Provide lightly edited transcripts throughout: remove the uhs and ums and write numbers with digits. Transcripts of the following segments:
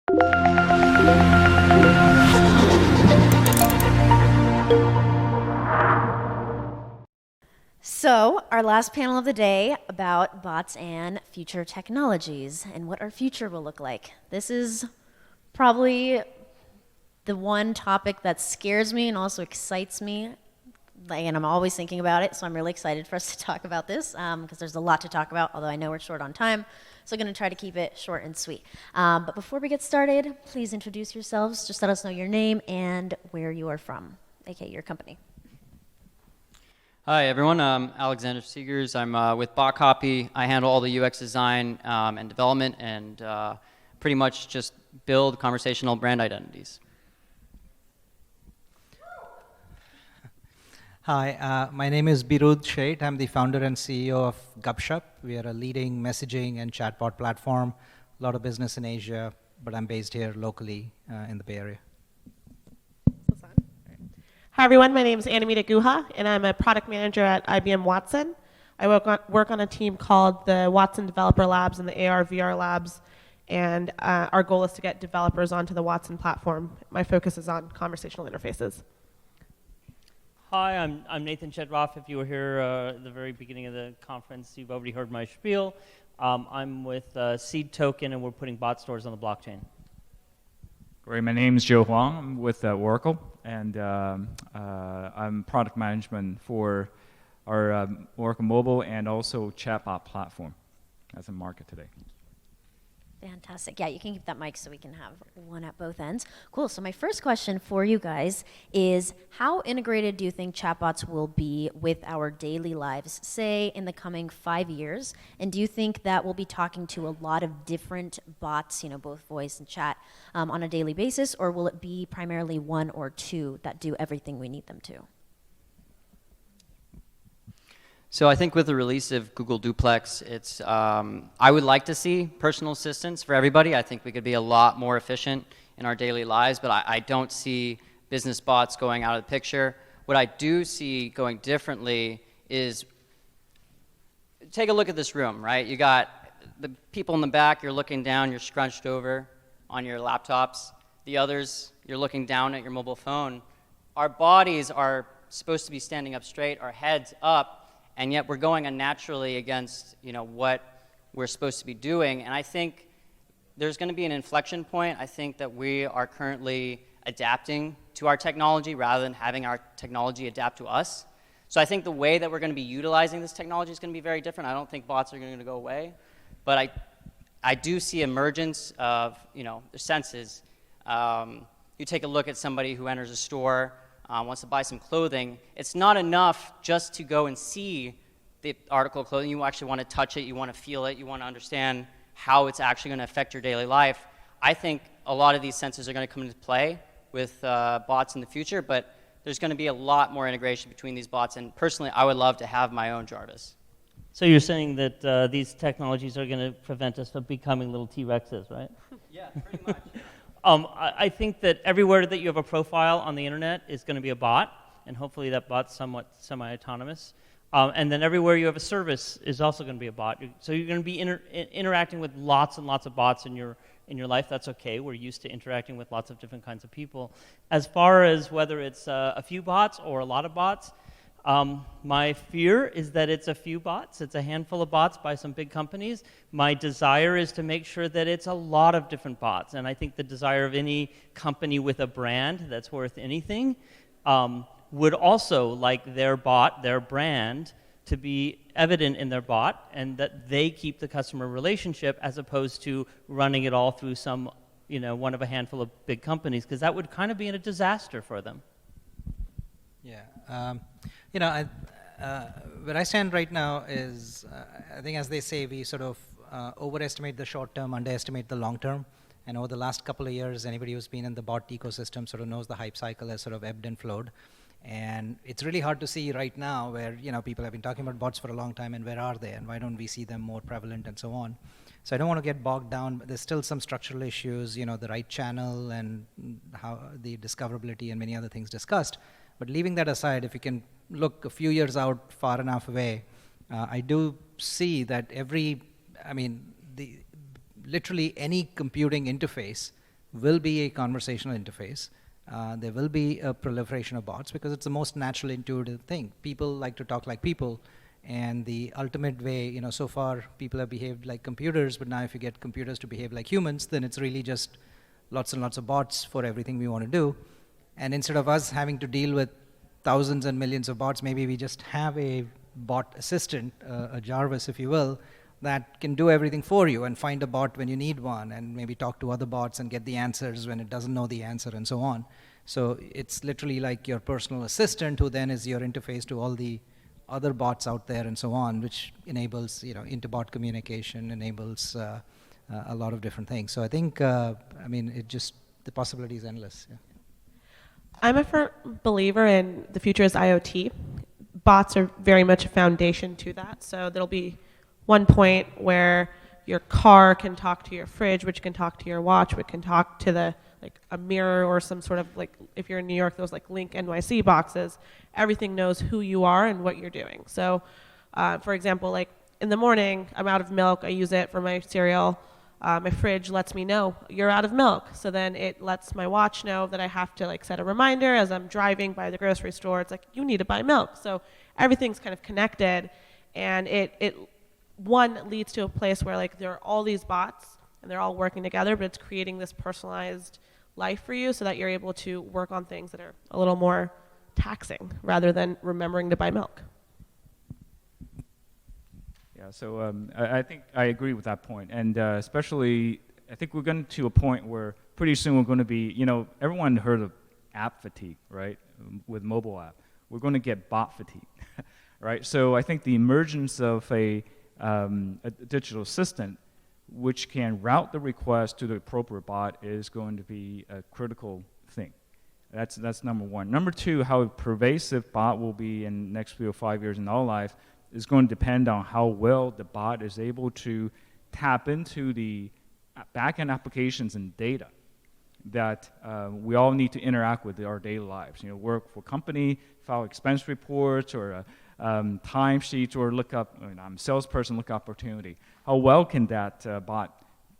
So, our last panel of the day about bots and future technologies and what our future will look like. This is probably the one topic that scares me and also excites me. And I'm always thinking about it, so I'm really excited for us to talk about this because there's a lot to talk about, although I know we're short on time. So I'm going to try to keep it short and sweet. But before we get started, please introduce yourselves. Just let us know your name and where you are from, aka your company. Hi, everyone. I'm Alexander Seegers. I'm with Botcopy. I handle all the UX design and development and pretty much just build conversational brand identities. Hi, my name is Beerud Sheth. I'm the founder and CEO of Gupshup. We are a leading messaging and chatbot platform. A lot of business in Asia, but I'm based here locally in the Bay Area. Hi everyone, my name is Anamita Guha, and I'm a product manager at IBM Watson. I work on a team called the Watson Developer Labs and the AR/VR Labs, and our goal is to get developers onto the Watson platform. My focus is on conversational interfaces. Hi, I'm Nathan Shedroff. If you were here at the very beginning of the conference, you've already heard my spiel. I'm with Seed Token, and we're putting bot stores on the blockchain. Great. My name is Huang. I'm with Oracle, and I'm product management for our Oracle Mobile and also Chatbot platform as a market today. Fantastic. Yeah, you can keep that mic so we can have one at both ends. Cool. So my first question for you guys is, how integrated do you think chatbots will be with our daily lives, say, in the coming 5 years? And do you think that we'll be talking to a lot of different bots, both voice and chat, on a daily basis, or will it be primarily one or two that do everything we need them to? So I think with the release of Google Duplex, it's I would like to see personal assistants for everybody. I think we could be a lot more efficient in our daily lives, but I don't see business bots going out of the picture. What I do see going differently is, take a look at this room, right? You got the people in the back, you're looking down, you're scrunched over on your laptops. The others, you're looking down at your mobile phone. Our bodies are supposed to be standing up straight, our heads up, and yet we're going unnaturally against what we're supposed to be doing. And I think there's going to be an inflection point. I think that we are currently adapting to our technology rather than having our technology adapt to us. So I think the way that we're going to be utilizing this technology is going to be very different. I don't think bots are going to go away. But I do see emergence of the senses. You take a look at somebody who enters a store, wants to buy some clothing. It's not enough just to go and see the article of clothing. You actually want to touch it, you want to feel it, you want to understand how it's actually going to affect your daily life. I think a lot of these sensors are going to come into play with bots in the future, but there's going to be a lot more integration between these bots, and personally, I would love to have my own Jarvis. So you're saying that these technologies are going to prevent us from becoming little T-Rexes, right? Yeah, pretty much. I think that everywhere that you have a profile on the internet is going to be a bot, and hopefully that bot's somewhat semi-autonomous. And then everywhere you have a service is also going to be a bot. So you're going to be interacting with lots and lots of bots in your life. That's okay. We're used to interacting with lots of different kinds of people. As far as whether it's a few bots or a lot of bots, my fear is that it's a few bots. It's a handful of bots by some big companies. My desire is to make sure that it's a lot of different bots. And I think the desire of any company with a brand that's worth anything would also like their bot, their brand, to be evident in their bot, and that they keep the customer relationship as opposed to running it all through some, one of a handful of big companies, because that would kind of be a disaster for them. Yeah. Where I stand right now is, I think as they say, we sort of overestimate the short term, underestimate the long term. And over the last couple of years, anybody who's been in the bot ecosystem sort of knows the hype cycle has sort of ebbed and flowed. And it's really hard to see right now where, people have been talking about bots for a long time, and where are they, and why don't we see them more prevalent and so on. So I don't want to get bogged down, but there's still some structural issues, the right channel and how the discoverability and many other things discussed. But leaving that aside, if you can look a few years out far enough away, I do see that literally any computing interface will be a conversational interface. There will be a proliferation of bots because it's the most natural, intuitive thing. People like to talk like people, and the ultimate way, so far people have behaved like computers, but now if you get computers to behave like humans, then it's really just lots and lots of bots for everything we want to do. And instead of us having to deal with thousands and millions of bots, maybe we just have a bot assistant, a Jarvis, if you will, that can do everything for you and find a bot when you need one and maybe talk to other bots and get the answers when it doesn't know the answer and so on. So it's literally like your personal assistant who then is your interface to all the other bots out there and so on, which enables inter-bot communication, enables a lot of different things. So I think, the possibility is endless. Yeah. I'm a firm believer in the future is IoT. Bots are very much a foundation to that. So there'll be one point where your car can talk to your fridge, which can talk to your watch, which can talk to a mirror or some sort of if you're in New York, those Link NYC boxes. Everything knows who you are and what you're doing. So, for example, in the morning, I'm out of milk. I use it for my cereal. My fridge lets me know you're out of milk. So then it lets my watch know that I have to set a reminder as I'm driving by the grocery store. It's you need to buy milk. So everything's kind of connected, and it leads to a place where there are all these bots and they're all working together, but it's creating this personalized life for you so that you're able to work on things that are a little more taxing rather than remembering to buy milk. Yeah, so I think I agree with that point. And especially, I think we're getting to a point where pretty soon we're going to be, everyone heard of app fatigue, right, with mobile app. We're going to get bot fatigue, right? So I think the emergence of a digital assistant which can route the request to the appropriate bot is going to be a critical thing. That's number one. Number two, how pervasive bot will be in the next 3 or 5 years in our life is going to depend on how well the bot is able to tap into the back-end applications and data that we all need to interact with in our daily lives. Work for company, file expense reports, or time sheets, or look up, I'm a salesperson, look up opportunity. How well can that bot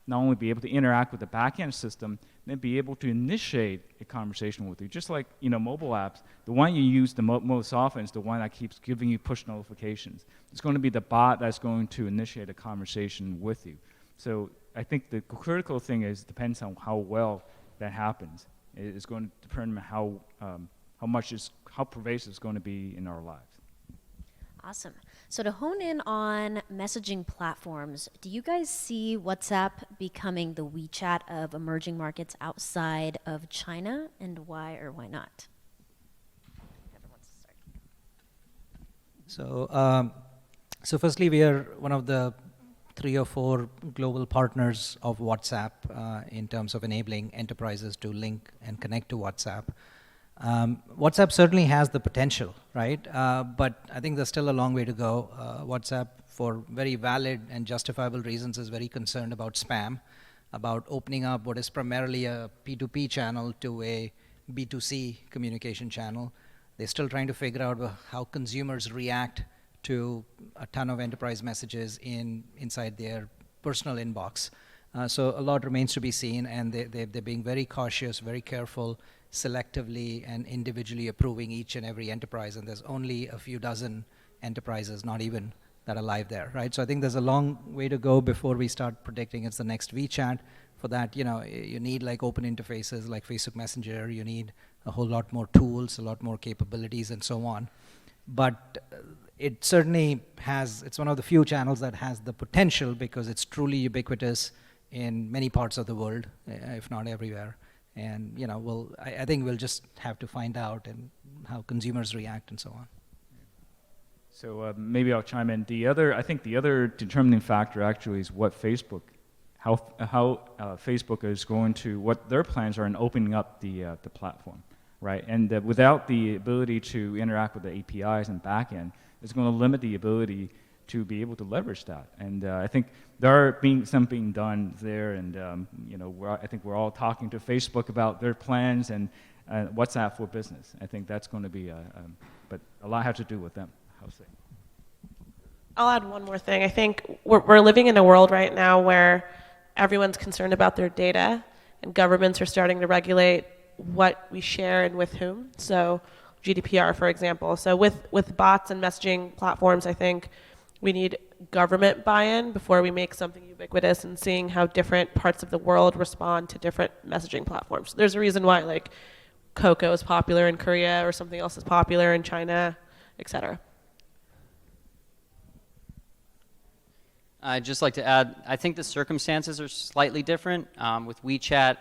not only be able to interact with the back-end system, then be able to initiate a conversation with you? Just like mobile apps, the one you use the most often is the one that keeps giving you push notifications. It's going to be the bot that's going to initiate a conversation with you. So I think the critical thing depends on how well that happens. It's going to determine how pervasive it's going to be in our lives. Awesome. So to hone in on messaging platforms, do you guys see WhatsApp becoming the WeChat of emerging markets outside of China, and why or why not? Everyone start. So firstly, we are one of the 3 or 4 global partners of WhatsApp in terms of enabling enterprises to link and connect to WhatsApp. WhatsApp certainly has the potential, right? But I think there's still a long way to go. WhatsApp, for very valid and justifiable reasons, is very concerned about spam, about opening up what is primarily a P2P channel to a B2C communication channel. They're still trying to figure out how consumers react to a ton of enterprise messages inside their personal inbox. So a lot remains to be seen, and they're being very cautious, very careful, selectively and individually approving each and every enterprise, and there's only a few dozen enterprises, not even, that are live there, right? So I think there's a long way to go before we start predicting it's the next WeChat. For that, you need open interfaces like Facebook Messenger, you need a whole lot more tools, a lot more capabilities, and so on. But it certainly it's one of the few channels that has the potential because it's truly ubiquitous in many parts of the world, if not everywhere. And I think we'll just have to find out and how consumers react and so on. So maybe I'll chime in. I think the other determining factor actually is what how Facebook is going to, what their plans are in opening up the platform, right? And without the ability to interact with the APIs and backend, it's going to limit the ability to be able to leverage that. And I think there are something done there, and I think we're all talking to Facebook about their plans and WhatsApp for business. I think that's going to be, but a lot has to do with them, I'll say. I'll add one more thing. I think we're living in a world right now where everyone's concerned about their data, and governments are starting to regulate what we share and with whom. So GDPR, for example. So with bots and messaging platforms, I think we need government buy-in before we make something ubiquitous, and seeing how different parts of the world respond to different messaging platforms. There's a reason why like Cocoa is popular in Korea or something else is popular in China, etc. I'd just like to add, I think the circumstances are slightly different. With WeChat,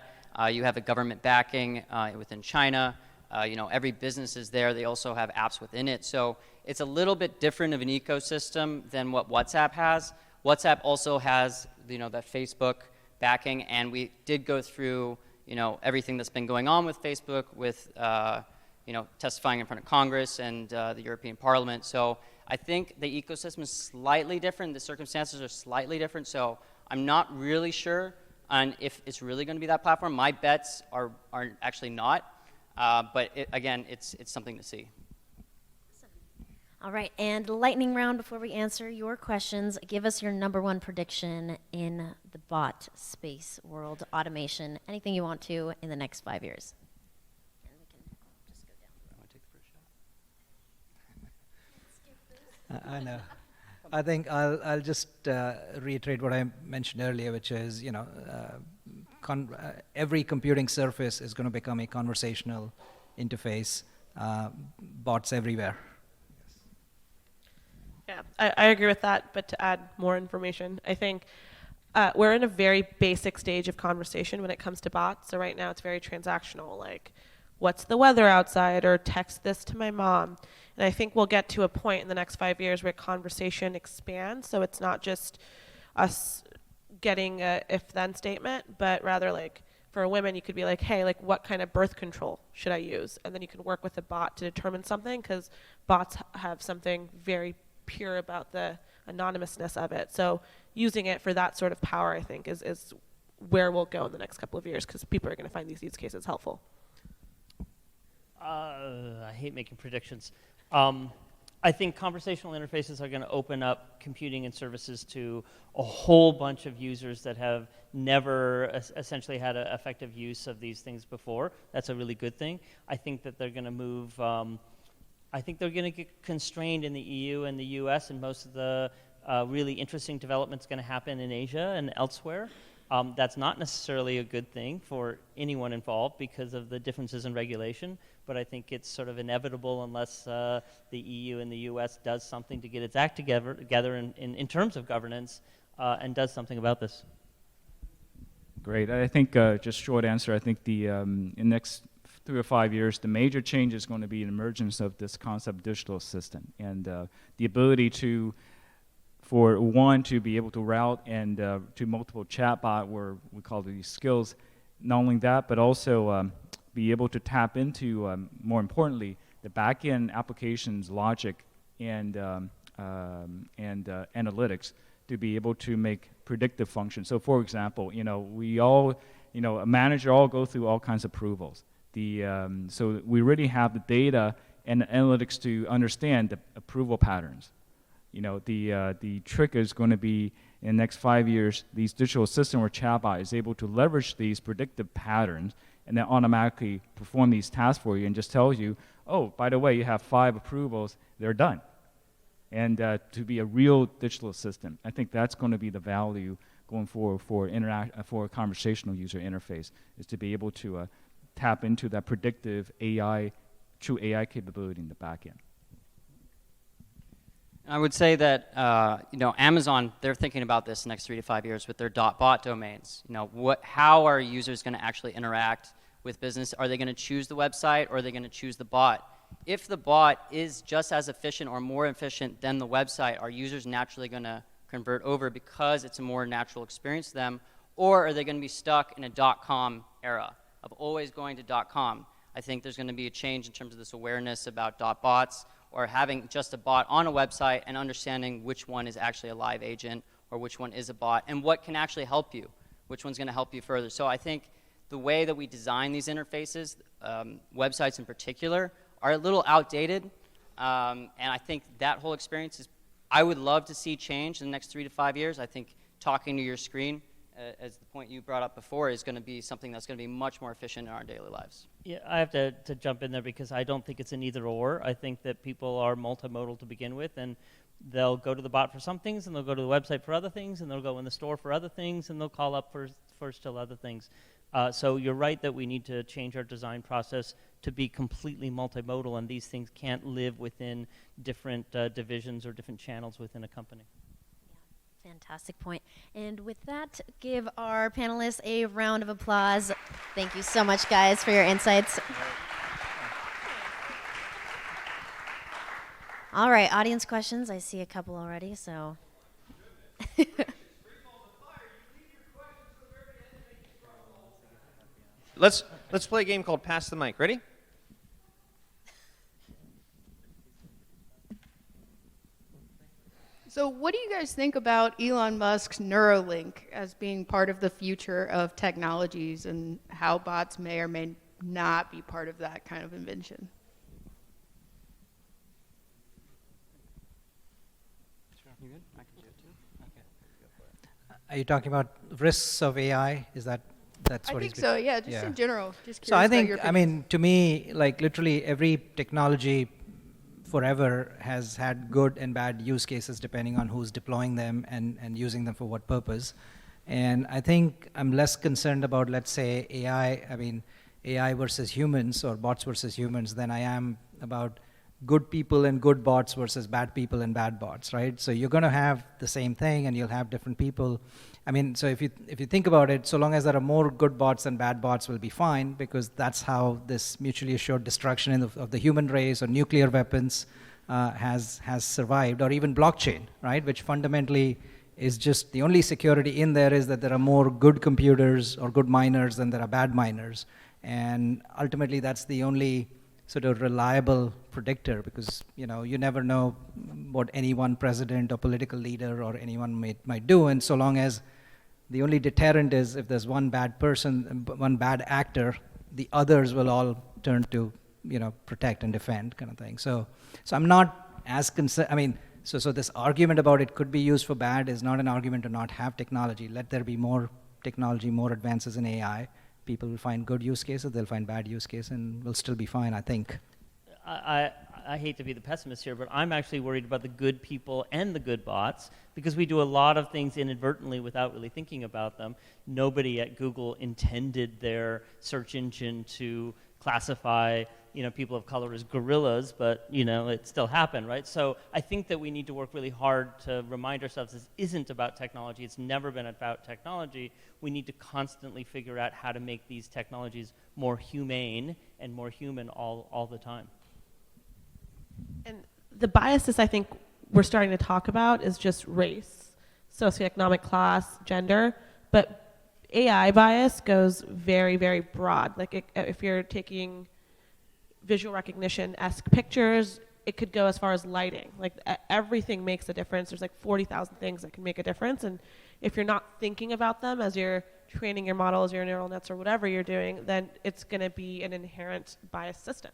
you have a government backing within China. Every business is there. They also have apps within it. So it's a little bit different of an ecosystem than what WhatsApp has. WhatsApp also has, that Facebook backing, and we did go through, everything that's been going on with Facebook, with, testifying in front of Congress and the European Parliament. So I think the ecosystem is slightly different. The circumstances are slightly different. So I'm not really sure on if it's really going to be that platform. My bets are actually not. But again, it's something to see. All right, and lightning round before we answer your questions. Give us your number one prediction in the bot space world, automation, anything you want to in the next 5 years. And we can just go down. I want to take the first shot. I know. I think I'll just reiterate what I mentioned earlier, which is, every computing surface is going to become a conversational interface, bots everywhere. Yeah, I agree with that, but to add more information, I think we're in a very basic stage of conversation when it comes to bots. So right now it's very transactional, like what's the weather outside, or text this to my mom. And I think we'll get to a point in the next 5 years where conversation expands, so it's not just us getting a if-then statement, but rather like for women you could be like, hey, like what kind of birth control should I use? And then you can work with a bot to determine something, because bots have something very pure about the anonymousness of it. So using it for that sort of power, I think, is where we'll go in the next couple of years, because people are going to find these use cases helpful. I hate making predictions. I think conversational interfaces are going to open up computing and services to a whole bunch of users that have never essentially had an effective use of these things before. That's a really good thing. I think that they're going to move. I think they're going to get constrained in the EU and the US, and most of the really interesting development's going to happen in Asia and elsewhere. That's not necessarily a good thing for anyone involved because of the differences in regulation, but I think it's sort of inevitable unless the EU and the US does something to get its act together in terms of governance and does something about this. Great. I think, just short answer, I think in the next 3 or 5 years, the major change is going to be an emergence of this concept digital assistant, and the ability for one to be able to route and to multiple chatbot, where we call these skills. Not only that, but also be able to tap into, more importantly, the back-end applications logic and analytics to be able to make predictive functions. So, for example, we all, a manager all go through all kinds of approvals. So we really have the data and the analytics to understand the approval patterns. The trick is going to be in the next 5 years, these digital assistant or chatbot is able to leverage these predictive patterns and then automatically perform these tasks for you and just tells you, oh, by the way, you have 5 approvals, they're done. And to be a real digital assistant, I think that's going to be the value going forward for a conversational user interface, is to be able to tap into that predictive AI, true AI capability in the back end. I would say that Amazon, they're thinking about this next 3 to 5 years with their .bot domains. How are users going to actually interact with business? Are they going to choose the website, or are they going to choose the bot? If the bot is just as efficient or more efficient than the website, are users naturally going to convert over because it's a more natural experience to them? Or are they going to be stuck in a .com era of always going to .com? I think there's going to be a change in terms of this awareness about .bots, or having just a bot on a website and understanding which one is actually a live agent or which one is a bot, and what can actually help you, which one's going to help you further. So I think the way that we design these interfaces, websites in particular, are a little outdated, and I think that whole experience I would love to see change in the next 3 to 5 years. I think talking to your screen as the point you brought up before, is going to be something that's going to be much more efficient in our daily lives. Yeah, I have to jump in there because I don't think it's an either or. I think that people are multimodal to begin with, and they'll go to the bot for some things, and they'll go to the website for other things, and they'll go in the store for other things, and they'll call up for still other things. So you're right that we need to change our design process to be completely multimodal, and these things can't live within different divisions or different channels within a company. Fantastic point. And with that, give our panelists a round of applause. Thank you so much, guys, for your insights. All right, audience questions. I see a couple already, so. Let's play a game called Pass the Mic. Ready? So what do you guys think about Elon Musk's Neuralink as being part of the future of technologies and how bots may or may not be part of that kind of invention? You good? I can do it too. Okay. Are you talking about risks of AI? That's I what think he's so, yeah, just in general. Just curious So I about think, your I mean, to me, like literally every technology forever has had good and bad use cases depending on who's deploying them and using them for what purpose. And I think I'm less concerned about, let's say, AI versus humans or bots versus humans than I am about good people and good bots versus bad people and bad bots, right? So you're going to have the same thing and you'll have different people. I mean, so if you think about it, so long as there are more good bots than bad bots will be fine, because that's how this mutually assured destruction of the human race or nuclear weapons has survived, or even blockchain, right? Which fundamentally is just the only security in there is that there are more good computers or good miners than there are bad miners. And ultimately that's the only sort of reliable predictor, because you never know what any one president or political leader or anyone might do. And so long as the only deterrent is if there's one bad person, one bad actor, the others will all turn to protect and defend, kind of thing. So I'm not as concerned. I mean, so this argument about it could be used for bad is not an argument to not have technology. Let there be more technology, more advances in AI. People will find good use cases, they'll find bad use cases, and we'll still be fine, I think. I hate to be the pessimist here, but I'm actually worried about the good people and the good bots, because we do a lot of things inadvertently without really thinking about them. Nobody at Google intended their search engine to classify people of color as gorillas, but it still happened, right? So I think that we need to work really hard to remind ourselves this isn't about technology. It's never been about technology. We need to constantly figure out how to make these technologies more humane and more human all the time. And the biases I think we're starting to talk about is just race, socioeconomic class, gender, but AI bias goes very, very broad. Like if you're taking visual recognition-esque pictures, it could go as far as lighting. Like everything makes a difference. There's like 40,000 things that can make a difference. And if you're not thinking about them as you're training your models, your neural nets, or whatever you're doing, then it's going to be an inherent biased system.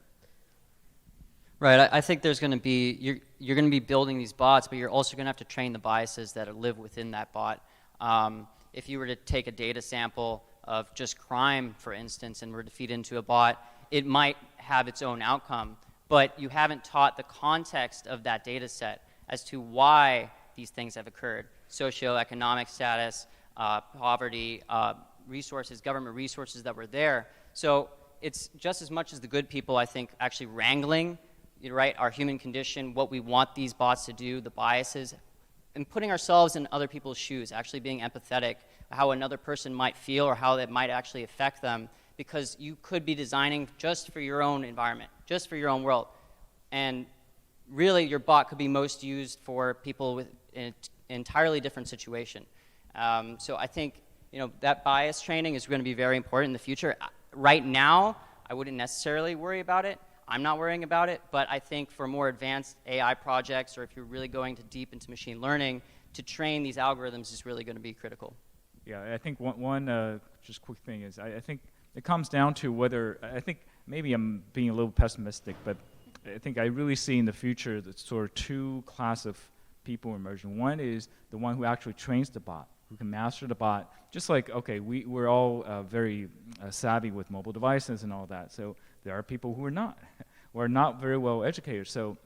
Right, I think there's going to be, you're going to be building these bots, but you're also going to have to train the biases that live within that bot. If you were to take a data sample of just crime, for instance, and were to feed into a bot, it might have its own outcome, but you haven't taught the context of that data set as to why these things have occurred. Socioeconomic status, poverty, resources, government resources that were there. So it's just as much as the good people, I think, actually wrangling, right, our human condition, what we want these bots to do, the biases, and putting ourselves in other people's shoes, actually being empathetic, how another person might feel or how that might actually affect them, because you could be designing just for your own environment, just for your own world. And really, your bot could be most used for people with an entirely different situation. So I think that bias training is going to be very important in the future. Right now, I wouldn't necessarily worry about it. I'm not worrying about it, but I think for more advanced AI projects, or if you're really going deep into machine learning, to train these algorithms is really going to be critical. Yeah, I think one just quick thing is I think it comes down to whether, I think maybe I'm being a little pessimistic, but I think I really see in the future that sort of two classes of people emerging. One is the one who actually trains the bot, who can master the bot. Just like, okay, we're all very savvy with mobile devices and all that. So there are people who are not very well educated. So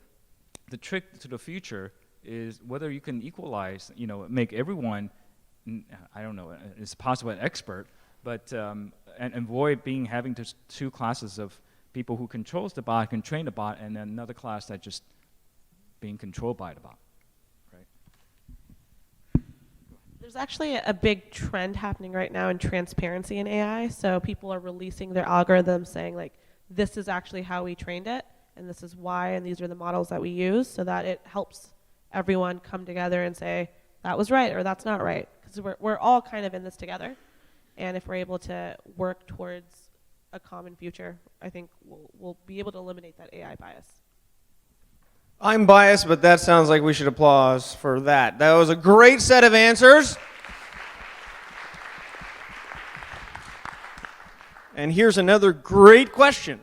the trick to the future is whether you can equalize, make everyone, I don't know, it's possible an expert, but and avoid having two classes of people who controls the bot, can train the bot, and then another class that just being controlled by the bot. There's actually a big trend happening right now in transparency in AI. So people are releasing their algorithms saying, like, this is actually how we trained it, and this is why, and these are the models that we use, so that it helps everyone come together and say, that was right or that's not right. Because we're all kind of in this together. And if we're able to work towards a common future, I think we'll be able to eliminate that AI bias. I'm biased, but that sounds like we should applause for that. That was a great set of answers. And here's another great question.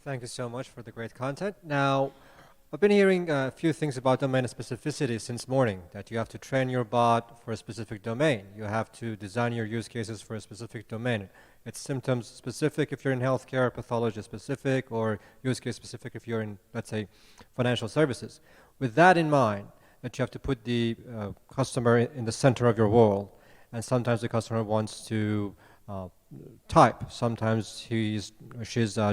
Thank you so much for the great content. Now, I've been hearing a few things about domain specificity since morning, that you have to train your bot for a specific domain. You have to design your use cases for a specific domain. It's symptoms specific if you're in healthcare, pathology specific, or use case specific if you're in, let's say, financial services. With that in mind, that you have to put the customer in the center of your world, and sometimes the customer wants to type. Sometimes she's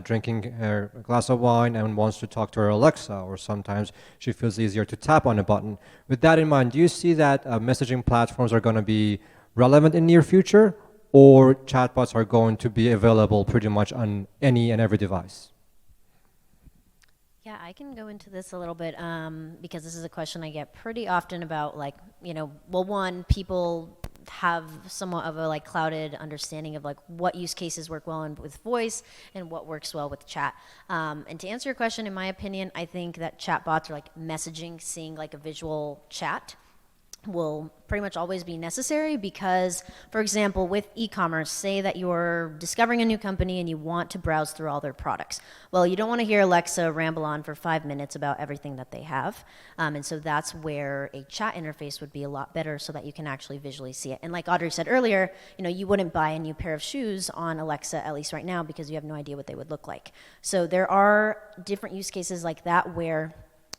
drinking her glass of wine and wants to talk to her Alexa, or sometimes she feels easier to tap on a button. With that in mind, do you see that messaging platforms are going to be relevant in near future, or chatbots are going to be available pretty much on any and every device? Yeah, I can go into this a little bit because this is a question I get pretty often about, like, well, one, people have somewhat of a clouded understanding of what use cases work well with voice and what works well with chat. And to answer your question, in my opinion, I think that chatbots are messaging, seeing a visual chat will pretty much always be necessary because, for example, with e-commerce, say that you're discovering a new company and you want to browse through all their products. Well, you don't want to hear Alexa ramble on for 5 minutes about everything that they have. And so that's where a chat interface would be a lot better so that you can actually visually see it. And like Audrey said earlier, you wouldn't buy a new pair of shoes on Alexa, at least right now, because you have no idea what they would look like. So there are different use cases like that where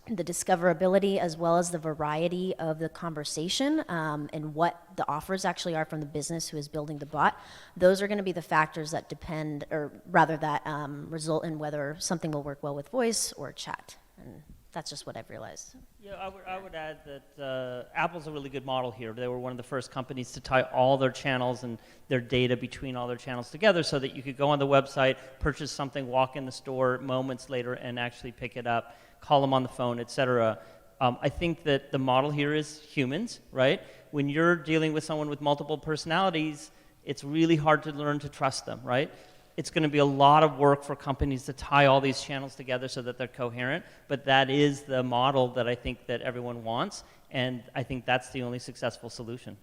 the discoverability as well as the variety of the conversation and what the offers actually are from the business who is building the bot, those are going to be the factors that depend, or rather that result in whether something will work well with voice or chat. And that's just what I've realized. Yeah, I would add that Apple's a really good model here. They were one of the first companies to tie all their channels and their data between all their channels together so that you could go on the website, purchase something, walk in the store moments later, and actually pick it up, call them on the phone, etc. I think that the model here is humans, right? When you're dealing with someone with multiple personalities, it's really hard to learn to trust them, right? It's going to be a lot of work for companies to tie all these channels together so that they're coherent, but that is the model that I think that everyone wants, and I think that's the only successful solution.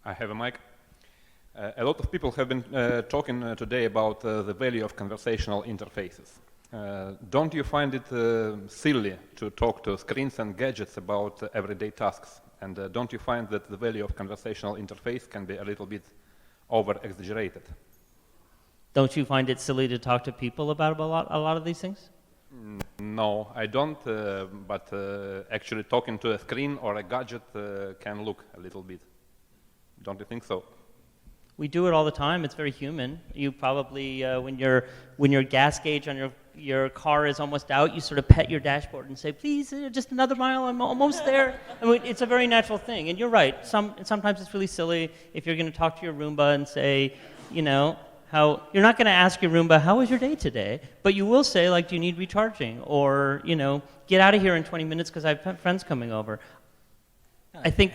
I have a mic. A lot of people have been talking today about the value of conversational interfaces. Don't you find it silly to talk to screens and gadgets about everyday tasks? And don't you find that the value of conversational interface can be a little bit over-exaggerated? Don't you find it silly to talk to people about a lot of these things? No, I don't, but actually talking to a screen or a gadget can look a little bit. Don't you think so? We do it all the time. It's very human. You probably, when your gas gauge on your car is almost out, you sort of pet your dashboard and say, please, just another mile, I'm almost there. I mean, it's a very natural thing. And you're right. Sometimes it's really silly if you're going to talk to your Roomba and say, you're not going to ask your Roomba, how was your day today? But you will say, do you need recharging? Or, get out of here in 20 minutes because I have friends coming over. I think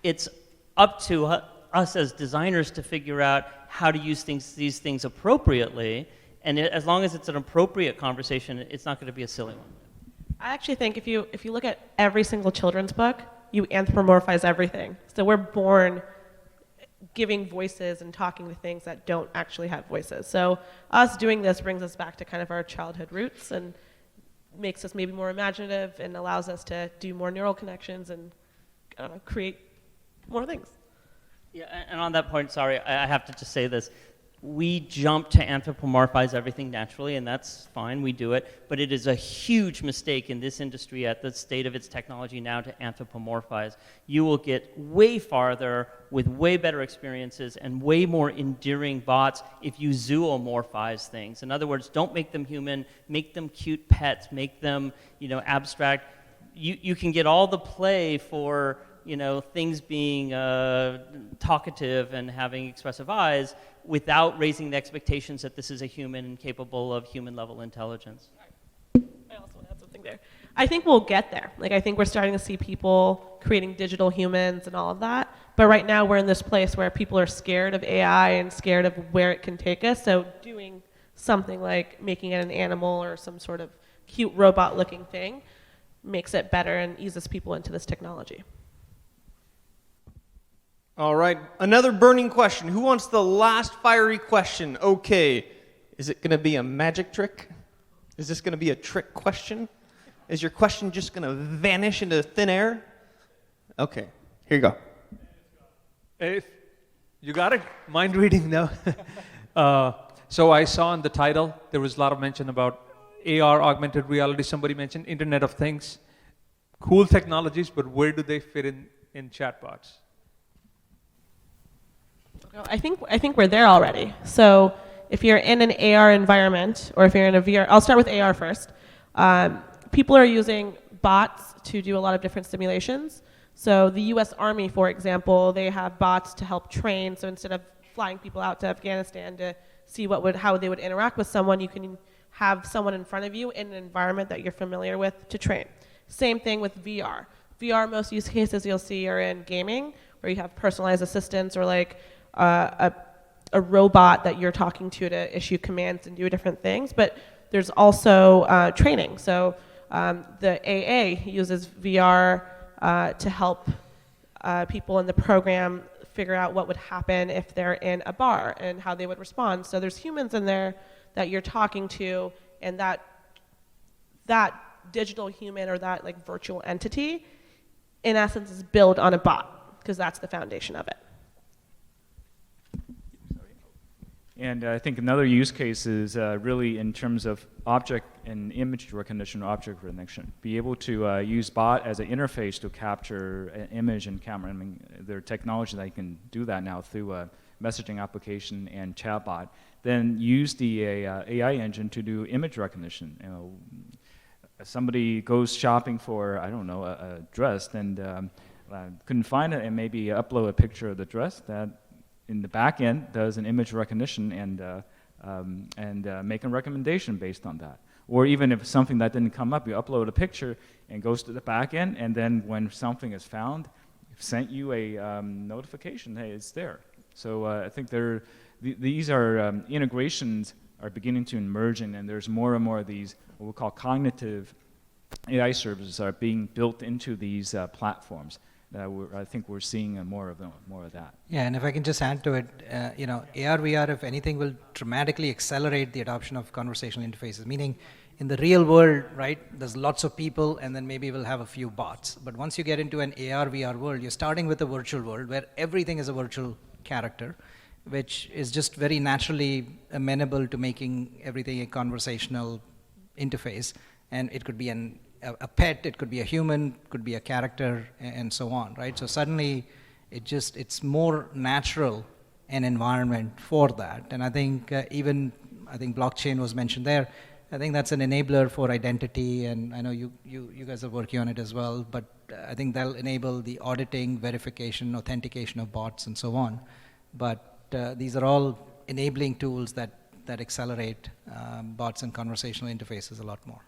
it's up to us as designers to figure out how to use these things appropriately, and as long as it's an appropriate conversation, it's not going to be a silly one. I actually think if you look at every single children's book, you anthropomorphize everything. So we're born giving voices and talking to things that don't actually have voices. So us doing this brings us back to kind of our childhood roots and makes us maybe more imaginative and allows us to do more neural connections and create more things. Yeah, and on that point, sorry, I have to just say this. We jump to anthropomorphize everything naturally, and that's fine, we do it, but it is a huge mistake in this industry at the state of its technology now to anthropomorphize. You will get way farther with way better experiences and way more endearing bots if you zoomorphize things. In other words, don't make them human, make them cute pets, make them, abstract. You can get all the play for, things being talkative and having expressive eyes without raising the expectations that this is a human and capable of human-level intelligence. I also want to add something there. I think we'll get there. I think we're starting to see people creating digital humans and all of that. But right now we're in this place where people are scared of AI and scared of where it can take us. So doing something like making it an animal or some sort of cute robot-looking thing makes it better and eases people into this technology. All right, another burning question. Who wants the last fiery question? Okay, is it going to be a magic trick? Is this going to be a trick question? Is your question just going to vanish into thin air? Okay, here you go. If you got it? Mind reading now. So I saw in the title, there was a lot of mention about AR, augmented reality. Somebody mentioned Internet of Things. Cool technologies, but where do they fit in chatbots? I think we're there already. So if you're in an AR environment, or if you're in a VR, I'll start with AR first. People are using bots to do a lot of different simulations. So the US Army, for example, they have bots to help train. So instead of flying people out to Afghanistan to see how they would interact with someone, you can have someone in front of you in an environment that you're familiar with to train. Same thing with VR. VR, most use cases you'll see are in gaming, where you have personalized assistants or a robot that you're talking to issue commands and do different things. But there's also training. So the AA uses VR to help people in the program figure out what would happen if they're in a bar and how they would respond. So there's humans in there that you're talking to, and that digital human or that virtual entity, in essence, is built on a bot, because that's the foundation of it. And I think another use case is really in terms of object and image recognition, object recognition. Be able to use bot as an interface to capture an image and camera. I mean, there are technology that can do that now through a messaging application and chatbot. Then use the AI engine to do image recognition. Somebody goes shopping for, I don't know, a dress, and couldn't find it, and maybe upload a picture of the dress that in the back end does an image recognition and make a recommendation based on that. Or even if something that didn't come up, you upload a picture and goes to the back end, and then when something is found, sent you a notification, hey, it's there. So I think these are integrations are beginning to emerge, and there's more and more of these what we call cognitive AI services are being built into these platforms. I think we're seeing more of that. Yeah, and if I can just add to it, AR, VR, if anything, will dramatically accelerate the adoption of conversational interfaces. Meaning, in the real world, right, there's lots of people, and then maybe we'll have a few bots. But once you get into an AR, VR world, you're starting with a virtual world where everything is a virtual character, which is just very naturally amenable to making everything a conversational interface. And it could be a pet, it could be a human, could be a character, and so on, right? So suddenly, it's more natural an environment for that. And I think blockchain was mentioned there. I think that's an enabler for identity, and I know you guys are working on it as well, but I think that'll enable the auditing, verification, authentication of bots, and so on. But these are all enabling tools that accelerate bots and conversational interfaces a lot more.